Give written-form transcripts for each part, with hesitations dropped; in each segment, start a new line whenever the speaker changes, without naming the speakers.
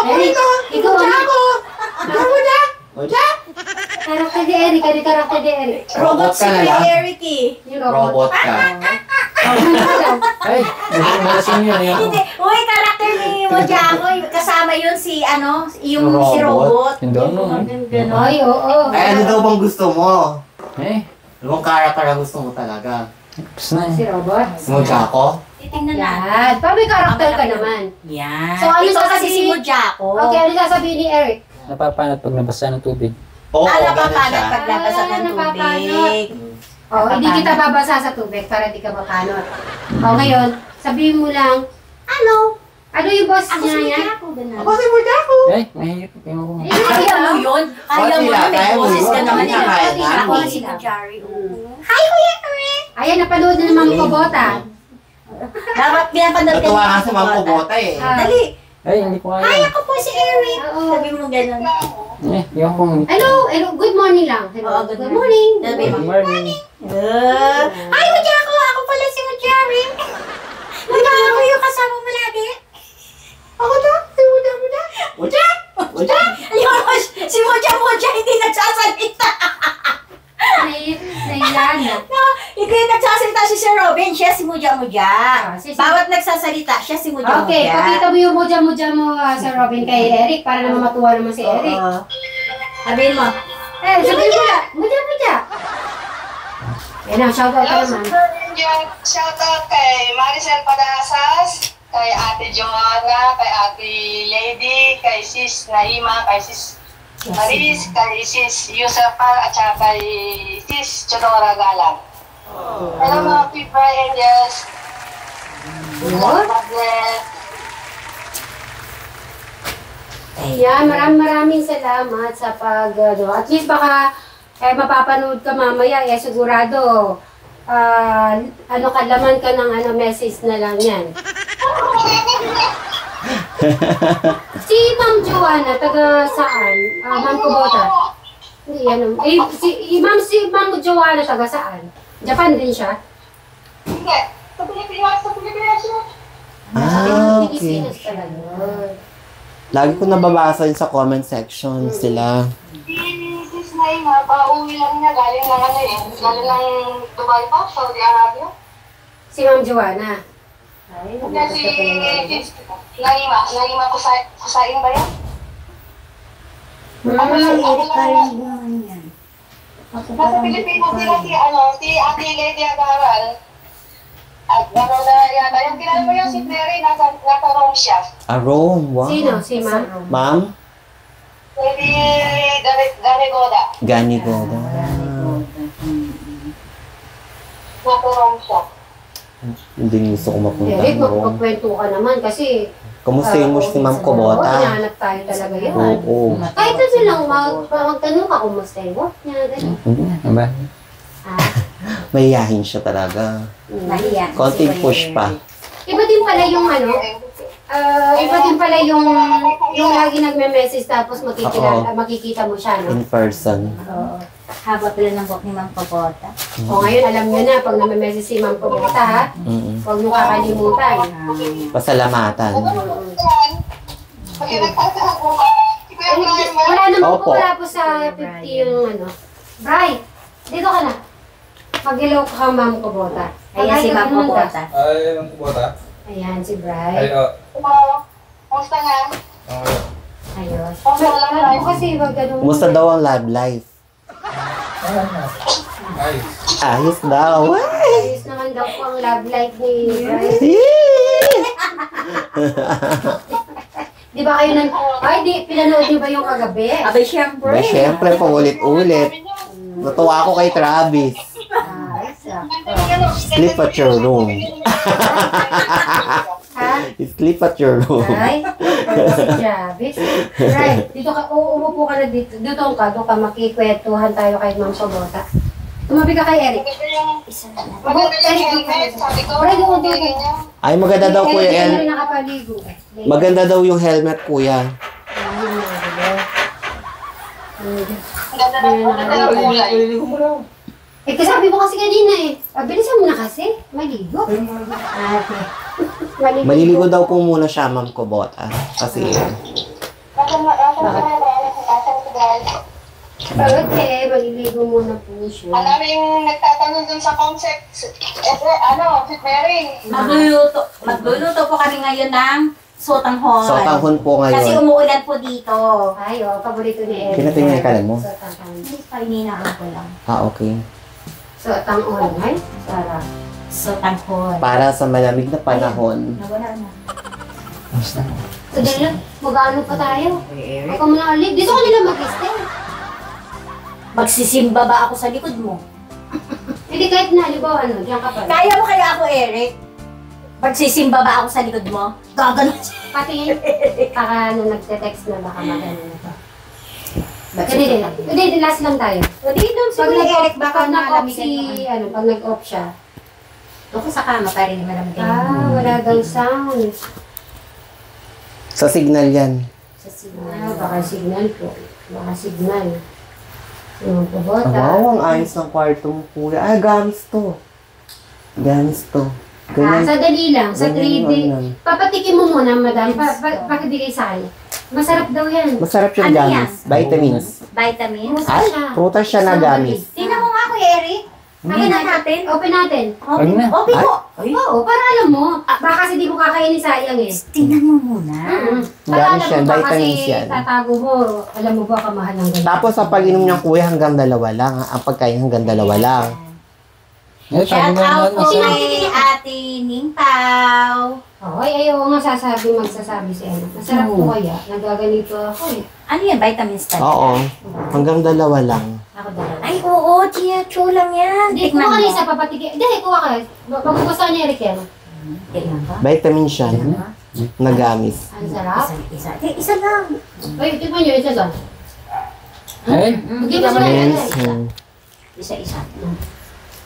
Eric, ikaw ako! Ikaw mo na! Karakter ni Eric, ano karakter ni Eric?
Robot ka na lang.
Eric eh.
Yung robot.
Robot ka.
Ay, malasin yun eh.
Hindi. Uy, karakter ni Mojako. Kasama yun si, yung si Robot.
Yung dono.
Ay, oo.
Ay, ano daw bang gusto mo?
Eh,
Anong character ang gusto mo talaga?
tapos na
Si
eh.
robot.
Si Mojako?
Titingnan natin.
Yan. Para may karakter ka naman.
Yan.
So, ano
ito kasi si
sasabihin-
Mojako.
Okay, ano sasabihin ni Eric?
Napapanat pag nabasa ng tubig.
Oo, ganun
napapanat
siya.
paglabas ng tubig.
Oh, hindi kita babasa sa tubig para di ka mapanot. Oh, ngayon, sabihin mo lang, ano yung boss
Ako
niya
si
yan?
Mojako, ganun.
Ako si Mojako!
Ay, mahirap. Tingnan ko.
Kaya mo yun? Kaya mo
Kaya
na may
mo
boses
yun.
ka naman.
Kaya kaya nga.
Ako si Mojari.
Hi, Kuya Eric! Ayan, napanood na naman ko bota.
Dapat pinapanood ka
Natuwa
niya
nga si Ma'am Kubota eh.
Dali.
Ay, hindi ko
Hi,
kaya.
ako po si Eric.
Oo.
Sabi mo ganun.
Eh, yung kong...
Hello, good morning lang. Hello,
Oo, good
good morning.
Sabi
Good
mo.
morning.
Hi, Mojako! Ako pala si Mojari. Mojako yung kasama mo lagi.
Ako to, si Muda.
Moja! Moja!
Ayun, si Moja hindi nagsasalita.
Nailana.
No, hindi nagsasalita si Sir Robin. Siya si Moja. Bawat nagsasalita, siya si Moja.
Okay, pakita mo yung muja mo, Sir Robin, kay Eric para naman matuwa naman si Eric.
Sabihin mo.
Sabihin mo na, muja. Yan ang shoutout ka naman.
Shoutout kay Maricel Padasas, kay Ate Joanna, kay Ate Lady, kay Sis Naima, kay Sis Maris, kay Sis Yusafa, at saka kay Sis Chodora Galang. Hello mga people, angels. Magnet.
Yan, maraming salamat sa at least baka mapapanood ka mamaya, sigurado, kalaman ka ng message na lang yan. Si Ma'am Joanna, taga saan? Ma'am Kubota? Hindi, si Ma'am Joanna, taga saan? Japan din siya?
Hindi. Sa Pilipinas siya.
Ah, okay.
Pilipinas talaga.
Lagi ko nababasa yun sa comment section sila.
Si Sis Naima, pauwi lang niya, galing ng galing ng Dubai pa, Saudi Arabia.
Si Ma'am Joanna. Ay,
Kasi Sis Naima kusain ba yan? Ako lang yan. Nasa Pilipinas sila si Ate Lady Agaral. At gano'n na yata. Yung kilala mo yung si Mary, nasa Rome siya.
Rome, wow.
Sino? Si Ma'am?
Ma'am?
Lady Ganegoda.
Ganigoda.
Nasa Rome siya.
Hindi gusto ko mapunta
Eric,
ng Rome.
magkwento ka naman kasi
Kamustahin mo si Ma'am Kubota?
hinahanap tayo talaga yan.
Oo.
Kahit na lang, magtanong ka, kumustahin mo? Yan, ganun.
Hindi na, ba?
Mahihayin siya talaga.
Mahiya.
Konting push pa.
Iba din pala yung iba din pala yung lagi nagme-message tapos makikita mo siya, no?
In person.
Oo. Haba pala ng buhok ni Ma'am Kubota.
O ngayon, alam nyo na, pag nagme-message si Ma'am Kubota, ha? Huwag nyo kakalimutan.
Pasalamatan.
Pag nagtatago ka, Kuya Brian mo.
Wala naman po,
Opo.
wala po sa 50 yung Bri, dito ka na. Mag-hello ka, Ma'am Kubota.
Ayan si Ma'am Kubota.
Ay, ang kubota.
Ayan, si Bri.
Ay,
Kumusta nga?
okay.
Ayun.
Kumusta lang live?
Kasi wag ganun.
Kumusta daw ang love life?
Ay,
Ayos daw.
Ayos naman daw po ang love life ni Bri. Di ba kayo pinanood niyo ba yung kagabi?
Abay, syempre.
Ba, syempre, paulit-ulit. Natuwa ako kay Travis. Sleep at your room.
Ha?
Sleep at your room.
Ay, Travis. Right, dito ka, uupo ka na dito. Doon ka, makikwentuhan tayo kay Ma'am Kubota. Tumabi ka kay Eric.
Maganda lang yung helmet, sabi ko.
Right, doon.
Bigay niya.
Ay, maganda daw, Kuya
Eric,
El.
hindi na nakapaligo.
Maganda daw yung helmet, Kuya.
Maganda lang kulay.
Kasi sabi mo kasi kanina bilisan mo na kasi. Maligo. Okay.
Maliligo daw po muna siya, Ma'am Kubota. Kasi
Okay, maliligo muna po siya.
Ang daming nagtatanong dun sa concept. Fit Mary.
Magluluto po kami ngayon ng sotanghon.
Sotanghon po
Kasi
ngayon.
umuulan po dito.
Ay, paborito ni Eric.
Pinatingin yung kalan mo?
Hindi pa ininaan ko lang.
Okay.
Sotanghon, ay? Sarap.
Sotanghon.
Para sa malamig na panahon.
Nawala na.
Kadali lang, mag-ano pa tayo? Ako muna ulit. Dito ko nila mag-stay.
Magsisimba ba ako sa likod mo?
Hindi kahit na, halimbawa diyan ka pa.
Kaya mo kaya ako, Eric? Magsisimba ba ako sa likod mo? Gaganon siya.
Pati, nagte-text na baka magano na to. Hindi, last lang tayo.
Hindi doon
Pag
siguro, Eric, baka
pag nag-off
malamigan
si,
naman.
pag nag-off siya.
Ako sa kama pa rin malamigan.
Wala daw sound.
Sa signal yan.
Sa signal.
Baka signal po. Baka signal. Yung pabota.
Wow, ang ayos ng kwarto mo, kuya. Ay, gamis to. Gamis to.
Sa dali lang, sa
ganyan
3D.
yun.
Papatikin mo muna, madam. Pakibigay sa akin. Masarap daw yan.
Masarap yung
Ano
gamis. Vitamins.
Vitamins.
Ay, prutas siya na gamis.
Tingnan mo nga, Kuya Eric. Tingnan natin.
Open natin.
Open,
na.
open mo.
Oo, para alam mo. Baka kasi di mo kakainin sayang eh.
Tingnan mo muna.
Para
Gamis
alam
yan,
mo ba
vitamins
kasi
yan.
tatago mo. Alam mo ba kamahal ng ganyan.
Tapos sa pag-inom niyang kuya hanggang 2 lang. Ang pagkain hanggang 2 lang.
Shout out po kay Ate Ningpaw.
Ay, ayaw nga magsasabi si Ella. Masarap po kaya. Nagaganito ako eh.
Ano yan? Vitamins talaga?
Oo. Hanggang 2 lang.
Ako dalawa.
Ay, oo. Chiacho lang yan.
Hindi,
Tikman
kuha ka
mo.
na isa, papatigay. Hindi, kuha ka. Magugustuhan niya Eric yan.
Tikman ba?
Vitamins siya na gamis.
Ang sarap.
Isa lang.
Ay, tignan niyo, isa doon.
Ay,
Hindi mo sila
Yes.
Isa-isa.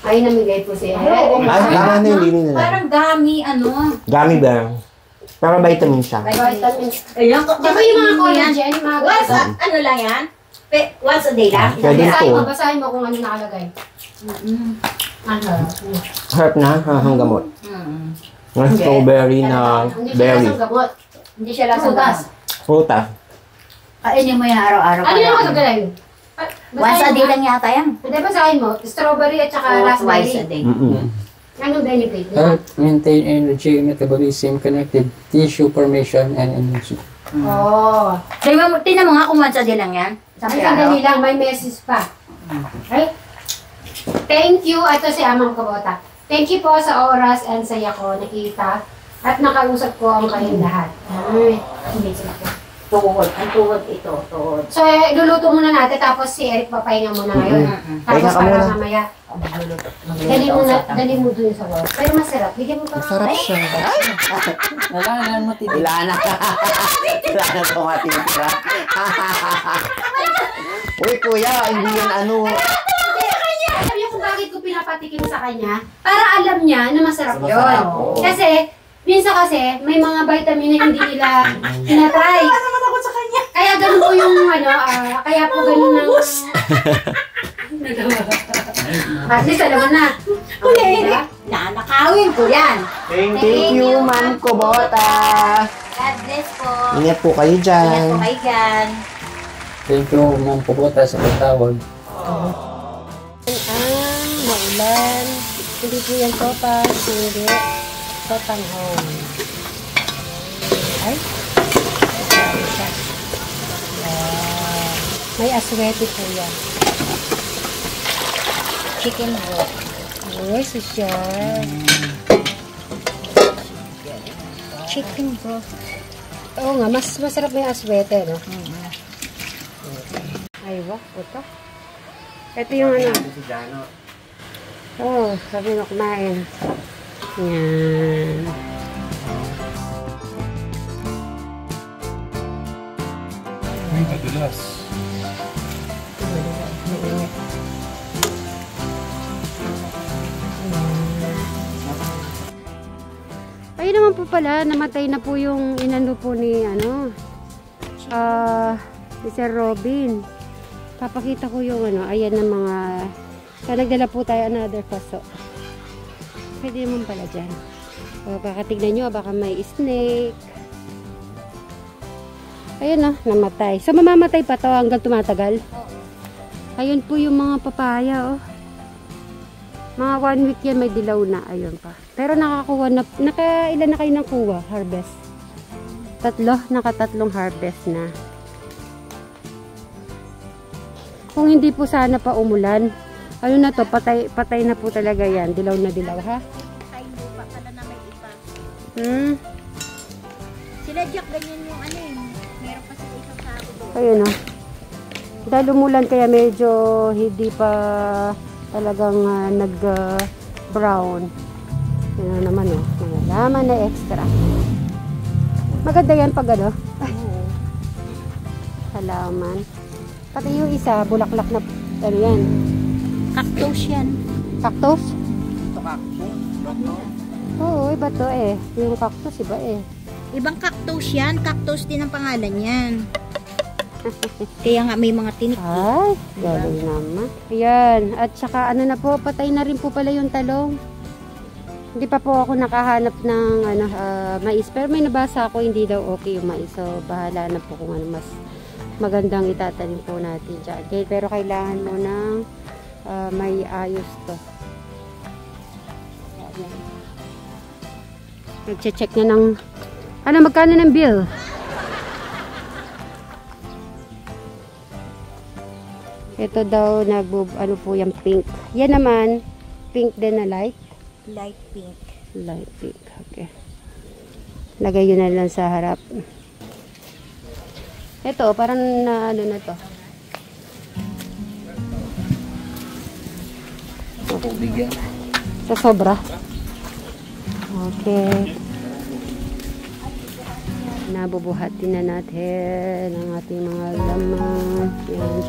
Ay, namigay po si Eric.
Ay, tama na yung lining nila.
Parang gami, ano.
Gummy bear. Pero vitamin siya.
Vitamins.
Ayan,
Di ba yung mga collagen, yung mga
Once,
ganito?
ano lang yan? Once a day lang?
Pwede
Basahin mo,
po.
basahin mo kung ano nakalagay. Ano?
Harap na, hahang gamot. Ng strawberry na
Hindi siya
berry.
lasang gamot.
Hindi siya lasang
Prutas.
Fruta.
Kainin mo yan araw-araw.
Ano yung nakalagay?
Once a day lang yata yan.
Hindi, basahin mo. Strawberry at saka
Twice a
raspberry.
day.
Anong benefit niya?
help maintain energy, metabolism, connective tissue formation, and energy.
Oo.
Tingnan mo nga kung once a day lang yan.
Ay, sandali lang, may message pa. Right? Thank you, ito si Amang Kabota. Thank you po sa oras and saya ko nakita at nakausap ko ang kayong lahat. Ay, hindi sila po.
Tuhod. Ang tuhod ito. Tuhod.
So, luluto muna natin tapos si Eric papahinga muna ngayon. Tapos
Pahinga ka
para
muna.
mamaya,
Magluluto.
dali mo dun sa wall. Pero masarap. Bigyan mo pa.
Sarap siya.
Kailangan mo titi.
Wala na. Wala na tumatira. Uy, kuya, hindi yan ano.
Alam niyo kung bakit ko pinapatikim sa kanya? Para alam niya na masarap yun.
Masarap.
Kasi, minsan kasi, may mga vitamin na hindi nila tinatry.
naman ako sa kanya.
Kaya ganun po yung kaya po ganun ng... At least alam mo na.
Kuya Eric, nakakawin ko yan.
Thank you, Ma'am Kubota.
God bless po.
Ingat po kayo
Ingat
dyan.
po kayo dyan.
Thank you, Ma'am Puputa, sa pagtawag.
Maulan. Hindi po yan sopas. Hindi. Sotanghon. Ay. May aswete po yan. Chicken broth. Uy, social. Chicken broth. Oo nga, mas masarap may aswete, no? Ay, wak, puto. Ito yung ano. Oh, sabi mo kumain. Yan.
Ay, madulas.
Ayun naman po pala, namatay na po yung inano po ni ni Sir Robin. Papakita ko yung ayan ng mga, nagdala po tayo another paso. Pwede naman pala dyan. O, baka tignan nyo, baka may snake. Ayun namatay. So, mamamatay pa to hanggang tumatagal. Ayun po yung mga papaya, oh. Mga 1 week yan, may dilaw na. Ayun pa. Pero nakakakuha na, ilan na kayo ng kuha? Harvest. 3, nakatatlong harvest na. Kung hindi po sana pa umulan, ano na to, patay na po talaga yan. Dilaw na dilaw, ha?
Ay, lupa pala na may iba. Sila Jack, ganyan yung ano yun. Meron pa sila isang sako doon.
Ayun, oh. Dahil umulan kaya medyo hindi pa talagang nag-brown. Yun na naman, oh. May laman na extra. Maganda yan pag ano. Halaman. Pati yung isa, bulaklak na, ano yan?
Cactus yan.
Cactus?
Ito cactus.
Oo, iba to eh. Yung cactus, iba eh.
Ibang cactus yan. Cactus din ang pangalan yan. Kaya nga may mga tinik.
Ay, galing naman. Ayan. At saka ano na po, patay na rin po pala yung talong. Hindi pa po ako nakahanap ng mais. Pero may nabasa ako, hindi daw okay yung mais. So, bahala na po kung ano mas magandang itatanim po natin dyan. Okay, pero kailangan mo ng may ayos to. Ayan. Nag-check na ng magkano ng bill? Ito daw, ano po yung pink. Yan naman, pink din na light.
Light pink.
Light pink, okay. Lagay yun na lang sa harap. Ito, parang ano na to.
Tubig yan.
Sa sobra. Okay. Nabubuhatin na natin ang ating mga laman.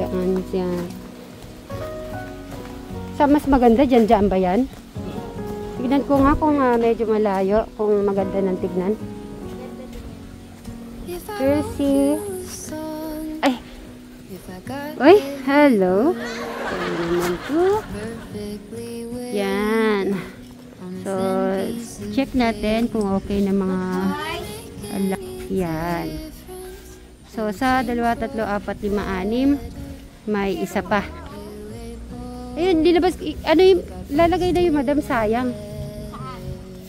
Yan, dyan. Sa mas maganda, dyan ba yan? Tignan ko nga kung medyo malayo, kung maganda ng tignan. Percy. Ay! Uy, hello. Ayan naman po. Yan. So, check natin kung okay na mga yan. So, sa 2, 3, 4, 5, 6, may isa pa. Ayun, dinabas, ano yung, lalagay na yung madam, sayang.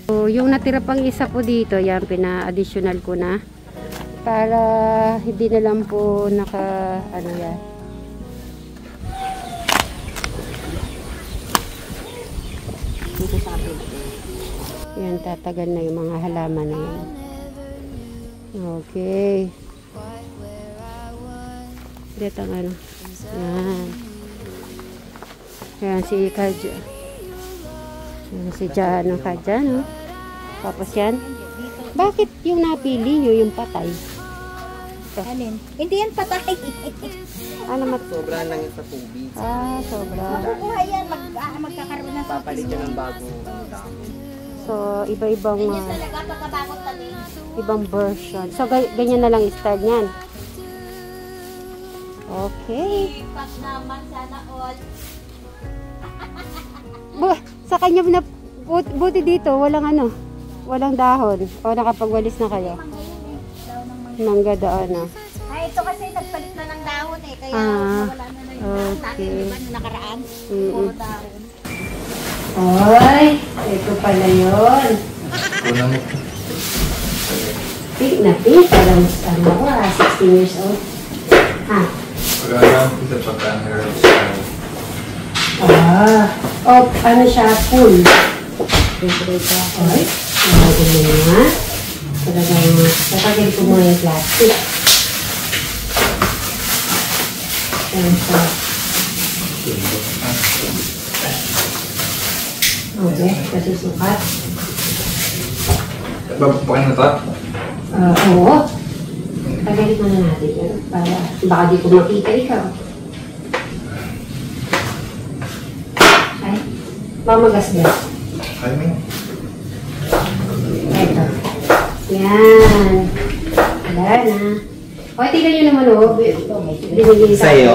So, yung natira pang isa po dito, yan, pina-additional ko na. Para hindi na lang po yan. Dito sa akin. Yan, tatagal na yung mga halaman na yan. Okay. Dito ang ano. Yan. Yan si Kadja. Yan si Jano Kadja, no? Tapos yan. Bakit yung napili nyo yung patay?
Alin? Hindi yan patay.
Ano
Sobra lang yung sa tubig.
Sobra.
Makukuha yan. Magkakaroon ng
Papalit yun ng bagong damo.
So, iba-ibang
Ganyan talaga pagkabagong talim.
ibang version. So, ganyan na lang style niyan. Okay.
Pas naman sana all.
Sa kanya na buti dito, walang dahon. O nakapagwalis na kayo. Mangga doon, no?
Ay, ito kasi nagpalit na ng dahon eh. Kaya wala na na yung dahon. Dati,
okay.
diba, nung nakaraan? Puro dahon.
Oy, ito pala yun.
Wala mo.
Pink na pink. Parang 16 years old.
Pag-alam ko sa pagka-hair style.
Ano siya? Full. Ito. Oy, nagagin mo nga. Talagang tatagin ko muna yung plastic. Ayan siya. Okay, kasi sukat.
Papakin na ito?
Oo. Tagalin mo na natin yun. Para baka di ko makita ikaw. Ay, mamagas-gas.
Ay, mo.
Eto. Yan. Wala na. O, tingnan nyo naman o. Binigay sa
Sa'yo.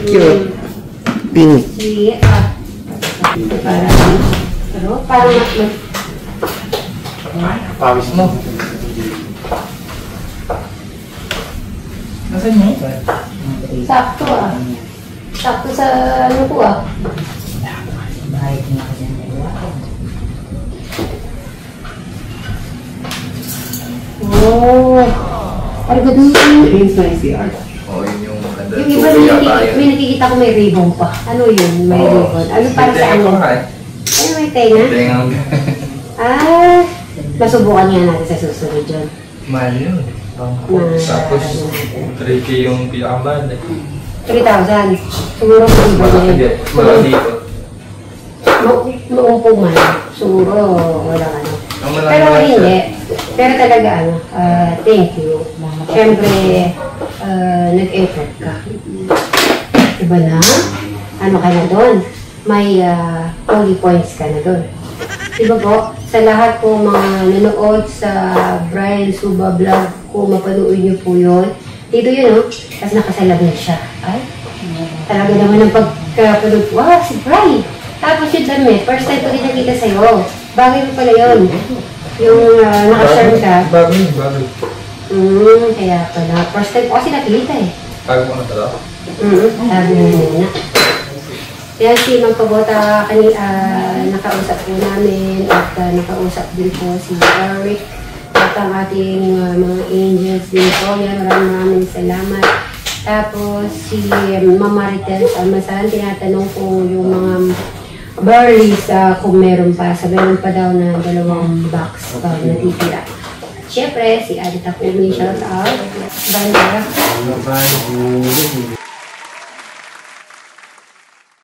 Cute. Pink.
Si, parang
Pawis mo. Nasaan mo?
Sakto ah. Sakto sa ano ko ah.
Bahit na kasi ang dalawa.
Oh. Ano ba dun?
Please, my CR.
Oo, yun yung maganda.
Yung iba may nakikita ko may ribbon pa. Ano yun? May ribbon. Ano para sa ano? Ano may tenga?
Tenga.
Ah, masubukan nga natin sa susunod dyan.
Mahal yun. Tapos, 3K yung pinakabad.
3,000. Siguro kung iba na
Malaki
yun.
din. Malaki dito.
Maumpong man. Siguro walang ano.
Ang malaki
Pero
naman siya.
hindi. Pero talaga ano, thank you. Siyempre, nag-effort ka. Diba na? Ano ka na doon? May holy points ka na doon. Diba po? Sa lahat po mga nanood sa Brian Suba vlog, kung mapanood niyo po yun, dito yun, no? Tapos nakasalamin siya. Ay, talaga naman ang pagkapanood ko, wow, si Brian! Tapos yung damit, first time ko din nakita sa'yo. Bagay mo pala yun. Yung nakasarm ka.
Bagay, bagay.
Kaya pala. First time ko kasi nakita eh.
Bagay mo na talaga.
Sabi mo muna. Kaya si Mang Kabota, nakausap po namin at nakausap din po si Eric at ang ating mga angels din po. Yan, maraming salamat. Tapos si Mama Ritel Almasan, tinatanong po yung mga berries kung meron pa. Meron pa daw na 2 box natitira. Siyempre, si Adita Kumi, shout out. Banda.